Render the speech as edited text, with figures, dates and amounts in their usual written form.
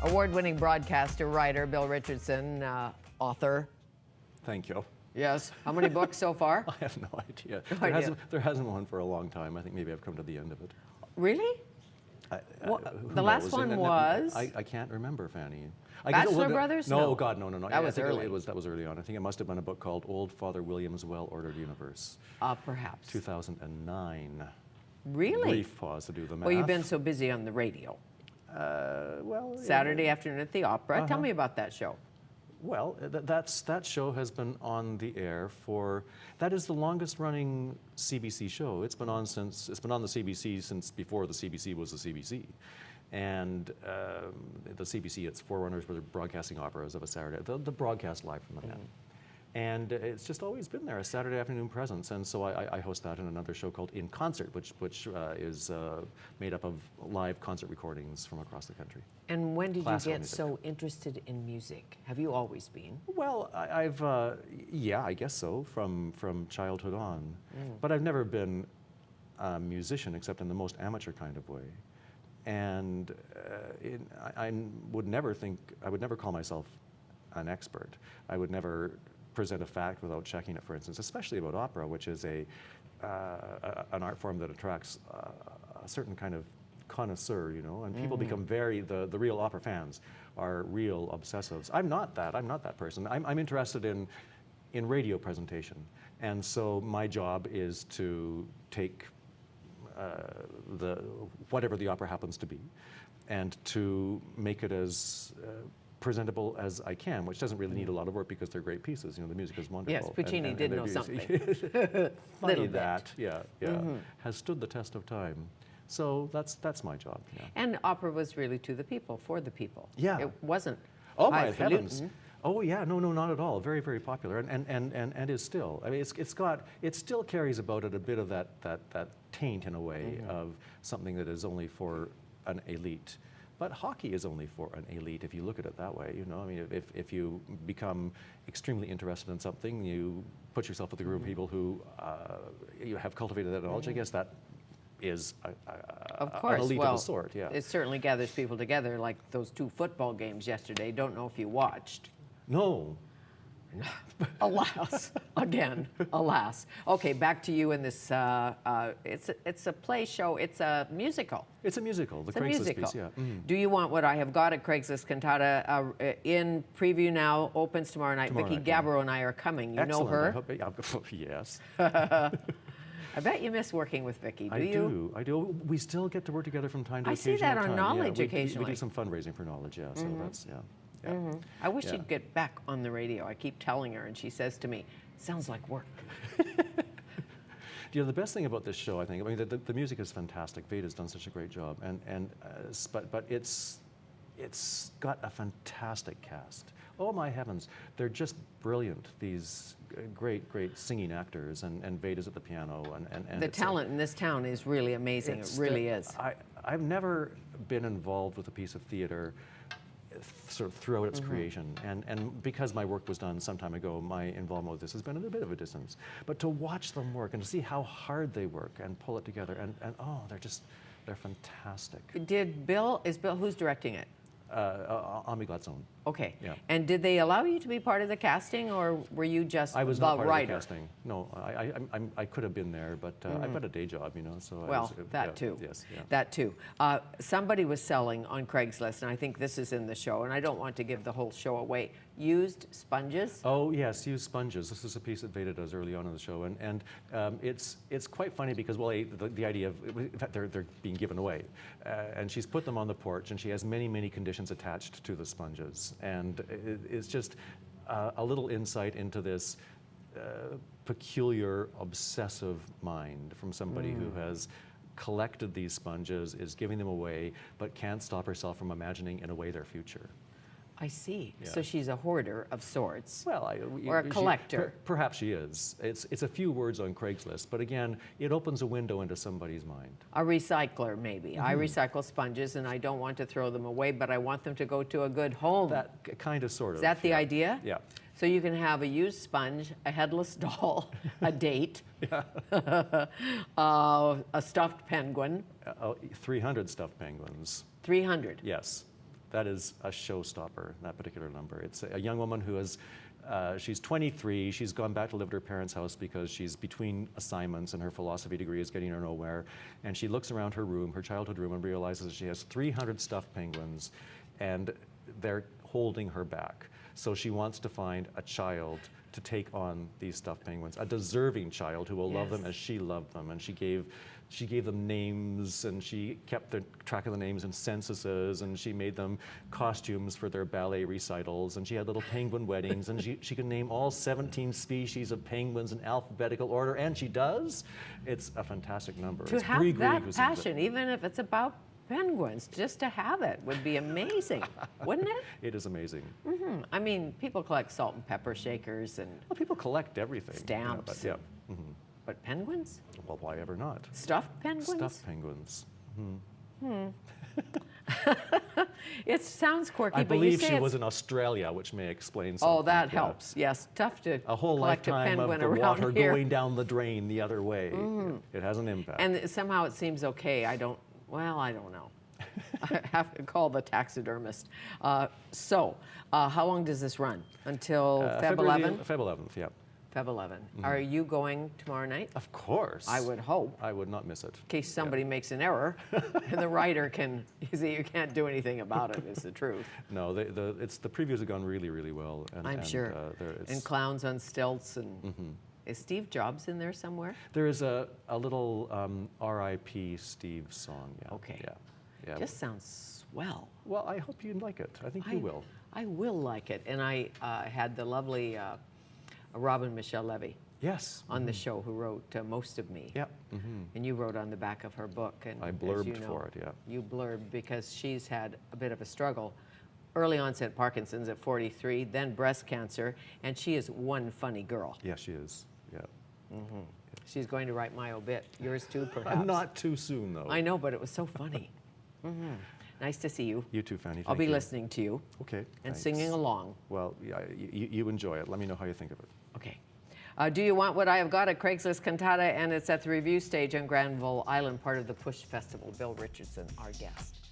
Award-winning broadcaster, writer, Bill Richardson, author. Thank you. Yes. How many books so far? I have no idea. No idea. There hasn't one for a long time. I think maybe I've come to the end of it. Really? The last one was? I can't remember, Fanny. Bachelor Brothers? No, God, no. That was think early. That was early on. I think it must have been a book called Old Father William's Well-Ordered Universe. Perhaps. 2009. Really? Brief pause to do the math. Well, you've been so busy on the radio. Well, Saturday afternoon at the Opera. Tell me about that show. Well, that show has been on the air for, that is the longest running CBC show. It's been on the CBC since before the CBC was the CBC. And the CBC, its forerunners were the broadcasting operas of a Saturday, the broadcast live from the net. And it's just always been there, a Saturday afternoon presence. And so I host that in another show called In Concert, which is made up of live concert recordings from across the country. And when did you Classical get music. so interested in music? Have you always been? Well, I guess so, from childhood on. But I've never been a musician except in the most amateur kind of way. And I would never call myself an expert. I would never present a fact without checking it, for instance, especially about opera, which is an art form that attracts a certain kind of connoisseur, you know, and people become the real opera fans are real obsessives. I'm not that person. I'm interested in radio presentation. And so my job is to take whatever the opera happens to be and to make it as presentable as I can, which doesn't really need a lot of work because they're great pieces. You know, the music is wonderful. Yes, Puccini did know something. Funny that, has stood the test of time. So that's my job. Yeah. And opera was really to the people, for the people. Yeah. It wasn't. Oh my heavens! highfalutin. Oh yeah, no, not at all. Very, very popular, and is still. I mean, it still carries about it a bit of that taint in a way of something that is only for an elite. But hockey is only for an elite if you look at it that way. You know, I mean, if you become extremely interested in something, you put yourself with a group of people who you have cultivated that knowledge. I guess that is Of course. an elite Well, of a sort. Yeah. it certainly gathers people together, like those 2 football games yesterday. Don't know if you watched. No. Alas, again, alas. Okay, back to you in this. It's a play show. It's a musical. It's a musical. The It's a Craigslist musical. piece. Yeah. Do you want what I have got at Craigslist Cantata in preview now? Opens tomorrow night. Tomorrow Vicky night, yeah. Gabbro and I are coming. You Excellent. know her. I hope, yes. I bet you miss working with Vicky. Do I you? do. I do. We still get to work together from time to I occasion. see that on Knowledge we occasionally. do some fundraising for Knowledge. Yeah. So that's yeah. I wish Yeah. she'd get back on the radio. I keep telling her, and she says to me, "Sounds like work." You know, the best thing about this show, I think, I mean, the music is fantastic. Veda's done such a great job, but it's got a fantastic cast. Oh my heavens, they're just brilliant. These great singing actors, and Veda's at the piano, and The talent in this town is really amazing. It really is. I've never been involved with a piece of theater sort of throughout its creation, and because my work was done some time ago, my involvement with this has been at a bit of a distance. But to watch them work and to see how hard they work and pull it together, and they're fantastic. Is Bill, who's directing it? Ami Gladstone. Okay. Yeah. And did they allow you to be part of the casting, or were you just I was the not part writer? of the casting. No, I could have been there, but I've got a day job, you know. So That too. Yes, yeah. That too. Somebody was selling on Craigslist, and I think this is in the show, and I don't want to give the whole show away. Used sponges. Oh yes, used sponges. This is a piece that Veda does early on in the show, and it's quite funny because the idea of that they're being given away, and she's put them on the porch, and she has many conditions attached to the sponges, and it's just a little insight into this peculiar obsessive mind from somebody who has collected these sponges, is giving them away, but can't stop herself from imagining in a way their future. I see. Yeah. So she's a hoarder of sorts. Well, or a collector. Perhaps she is. It's a few words on Craigslist, but again, it opens a window into somebody's mind. A recycler, maybe. I recycle sponges, and I don't want to throw them away, but I want them to go to a good home. That kind of, sort of. Is that the idea? Yeah. So you can have a used sponge, a headless doll, a date, a stuffed penguin. 300 stuffed penguins. 300. Yes. that is a showstopper, that particular number. It's a young woman who is, she's 23, she's gone back to live at her parents' house because she's between assignments and her philosophy degree is getting her nowhere. And she looks around her room, her childhood room, and realizes she has 300 stuffed penguins and they're holding her back. So she wants to find a child to take on these stuffed penguins, a deserving child who will love them as she loved them. And she gave them names, and she kept track of the names in censuses, and she made them costumes for their ballet recitals, and she had little penguin weddings, and she could name all 17 species of penguins in alphabetical order, and she does. It's a fantastic number. To It's have Brie Gree that who sings passion, even if it's about penguins, just to have it would be amazing, wouldn't it? It is amazing. I mean, people collect salt and pepper shakers and Well, people collect everything. Stamps. But but penguins? well, why ever not? Stuffed penguins? Stuffed penguins. It sounds quirky, I but you believe say she it's... was in Australia, which may explain something. Oh, that yeah. helps. Yes, tough to A whole collect a lifetime of penguin the around water here. going down the drain the other way. It has an impact. And somehow it seems okay. I don't know. I have to call the taxidermist. So, how long does this run? Until Feb 11? Feb 11th, yeah. Feb 11. Are you going tomorrow night? Of course. I would hope. I would not miss it. In case somebody makes an error, and the writer can, you can't do anything about it, is the truth. No, the previews have gone really, really well. I'm sure. And clowns on stilts, and is Steve Jobs in there somewhere? There is a little R.I.P. Steve song, yeah. Okay. Yeah. Just sounds swell. Well, I hope you like it. I think you will. I will like it. And I had the lovely Robin Michelle Levy Yes. on the show who wrote Most of Me. Yeah. And you wrote on the back of her book. And I as blurbed you know, for it, yeah. You blurbed because she's had a bit of a struggle. Early onset Parkinson's at 43, then breast cancer, and she is one funny girl. Yeah, she is. Yeah. She's going to write my obit. Yours too, perhaps. Not too soon, though. I know, but it was so funny. Nice to see you. You too, Fanny. I'll Thank be you. listening to you. Okay. And thanks. singing along. Well, yeah, you enjoy it. Let me know how you think of it. Okay. Do You Want What I Have Got at Craigslist Cantata, and it's at the review stage on Granville Island, part of the Push Festival. Bill Richardson, our guest.